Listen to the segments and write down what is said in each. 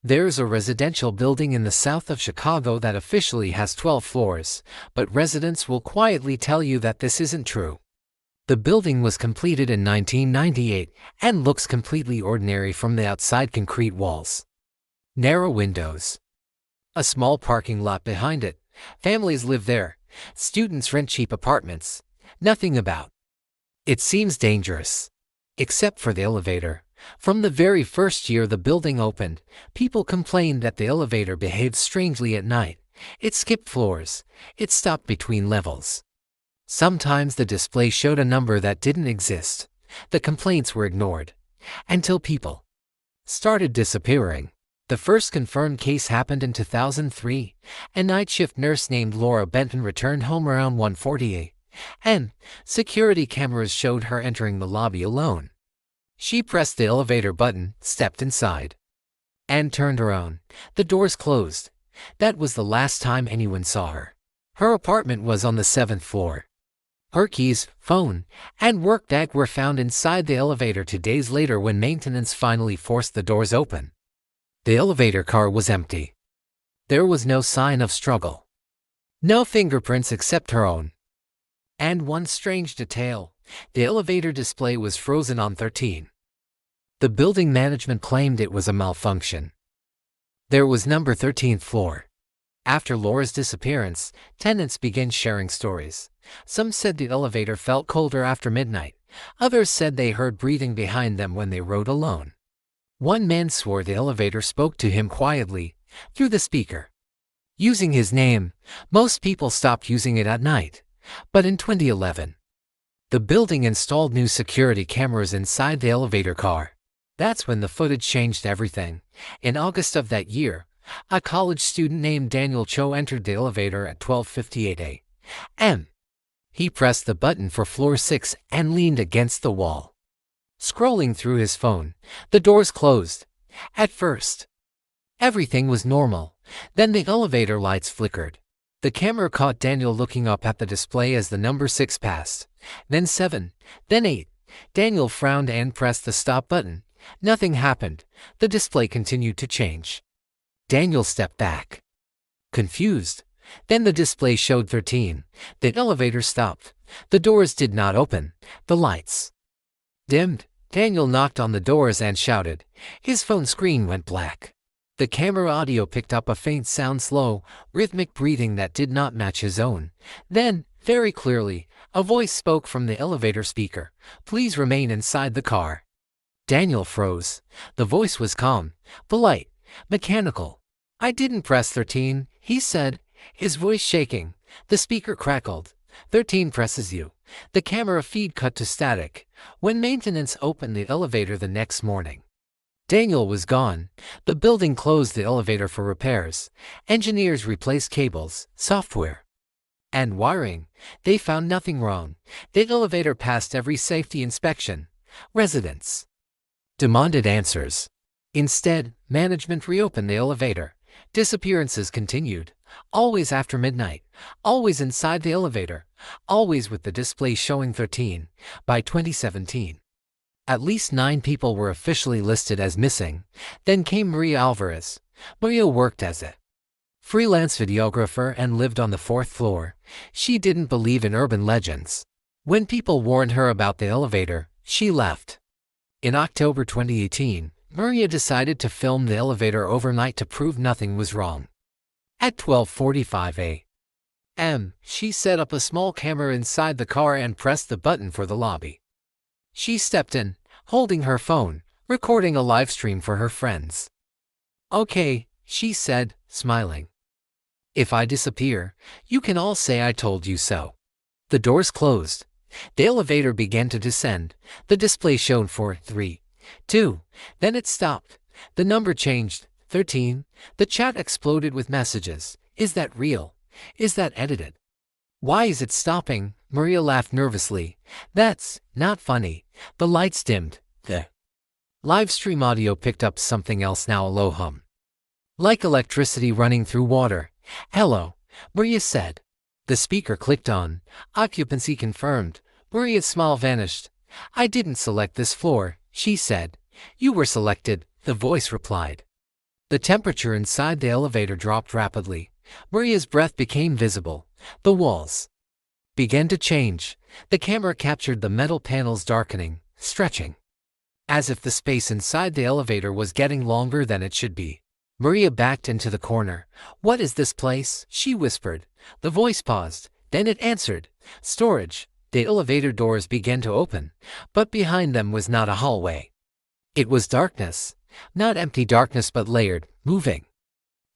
There's a residential building in the south of Chicago that officially has 12 floors, but residents will quietly tell you that this isn't true. The building was completed in 1998 and looks completely ordinary from the outside: concrete walls, narrow windows, a small parking lot behind it. Families live there. Students rent cheap apartments. Nothing about it seems dangerous. Except for the elevator. From the very first year the building opened, people complained that the elevator behaved strangely at night. It skipped floors. It stopped between levels. Sometimes the display showed a number that didn't exist. The complaints were ignored. Until people started disappearing. The first confirmed case happened in 2003. A night shift nurse named Laura Benton returned home around 1:40 a.m. Security cameras showed her entering the lobby alone. She pressed the elevator button, stepped inside, and turned around. The doors closed. That was the last time anyone saw her. Her apartment was on the 7th floor. Her keys, phone, and work bag were found inside the elevator 2 days later when maintenance finally forced the doors open. The elevator car was empty. There was no sign of struggle. No fingerprints except her own. And one strange detail: the elevator display was frozen on 13. The building management claimed it was a malfunction. There was number 13th floor. After Laura's disappearance, tenants began sharing stories. Some said the elevator felt colder after midnight. Others said they heard breathing behind them when they rode alone. One man swore the elevator spoke to him quietly, through the speaker. Using his name, most people stopped using it at night. But in 2011, the building installed new security cameras inside the elevator car. That's when the footage changed everything. In August of that year, a college student named Daniel Cho entered the elevator at 12:58 a.m. He pressed the button for floor 6 and leaned against the wall. Scrolling through his phone, the doors closed. At first, everything was normal. Then the elevator lights flickered. The camera caught Daniel looking up at the display as the number 6 passed. Then 7, then 8. Daniel frowned and pressed the stop button. Nothing happened. The display continued to change. Daniel stepped back, confused. Then the display showed 13. The elevator stopped. The doors did not open. The lights dimmed. Daniel knocked on the doors and shouted. His phone screen went black. The camera audio picked up a faint sound, slow, rhythmic breathing that did not match his own. Then, very clearly, a voice spoke from the elevator speaker. Please remain inside the car. Daniel froze. The voice was calm, polite, mechanical. I didn't press 13, he said, his voice shaking. The speaker crackled. 13 presses you. The camera feed cut to static. When maintenance opened the elevator the next morning, Daniel was gone. The building closed the elevator for repairs. Engineers replaced cables, software, and wiring. They found nothing wrong. The elevator passed every safety inspection. Residents demanded answers. Instead, management reopened the elevator. Disappearances continued. Always after midnight. Always inside the elevator. Always with the display showing 13. By 2017, at least 9 people were officially listed as missing. Then came Maria Alvarez. Maria worked as a freelance videographer and lived on the 4th floor. She didn't believe in urban legends. When people warned her about the elevator, she left. In October 2018, Maria decided to film the elevator overnight to prove nothing was wrong. At 12:45 a.m., she set up a small camera inside the car and pressed the button for the lobby. She stepped in, holding her phone, recording a live stream for her friends. Okay, she said, smiling. If I disappear, you can all say I told you so. The doors closed. The elevator began to descend. The display showed 4, 3, 2. Then it stopped. The number changed, 13. The chat exploded with messages. Is that real? Is that edited? Why is it stopping? Maria laughed nervously. That's not funny. The lights dimmed. The live stream audio picked up something else now, a low hum, like electricity running through water. Hello, Maria said. The speaker clicked on. Occupancy confirmed. Maria's smile vanished. I didn't select this floor, she said. You were selected, the voice replied. The temperature inside the elevator dropped rapidly. Maria's breath became visible. The walls began to change. The camera captured the metal panels darkening, stretching, as if the space inside the elevator was getting longer than it should be. Maria backed into the corner. "What is this place?" she whispered. The voice paused. Then it answered. "Storage." The elevator doors began to open, but behind them was not a hallway. It was darkness. Not empty darkness, but layered, moving,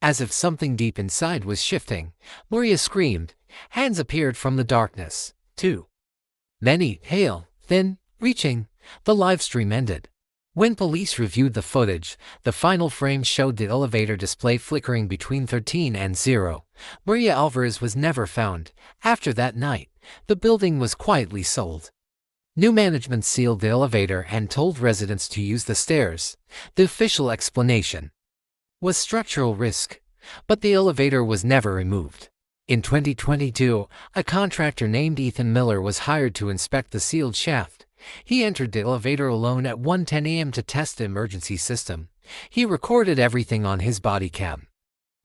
as if something deep inside was shifting. Maria screamed. Hands appeared from the darkness. Too many, pale, thin, reaching. The live stream ended. When police reviewed the footage, the final frame showed the elevator display flickering between 13 and 0. Maria Alvarez was never found. After that night, the building was quietly sold. New management sealed the elevator and told residents to use the stairs. The official explanation was structural risk, but the elevator was never removed. In 2022, a contractor named Ethan Miller was hired to inspect the sealed shaft. He entered the elevator alone at 1:10 a.m. to test the emergency system. He recorded everything on his body cam.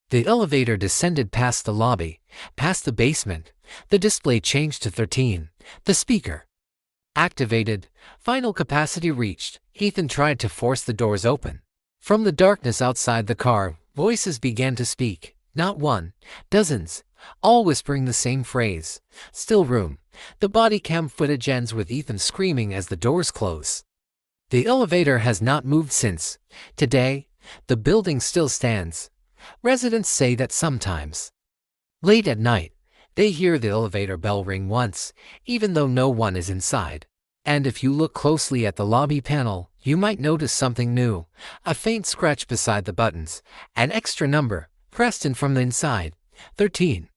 The elevator descended past the lobby, past the basement. The display changed to 13. The speaker activated. Final capacity reached. Ethan tried to force the doors open. From the darkness outside the car, voices began to speak. Not one, dozens, all whispering the same phrase. Still room. The body cam footage ends with Ethan screaming as the doors close. The elevator has not moved since. Today, the building still stands. Residents say that sometimes, late at night, they hear the elevator bell ring once, even though no one is inside. And if you look closely at the lobby panel, you might notice something new. A faint scratch beside the buttons, an extra number, pressed in from the inside. 13.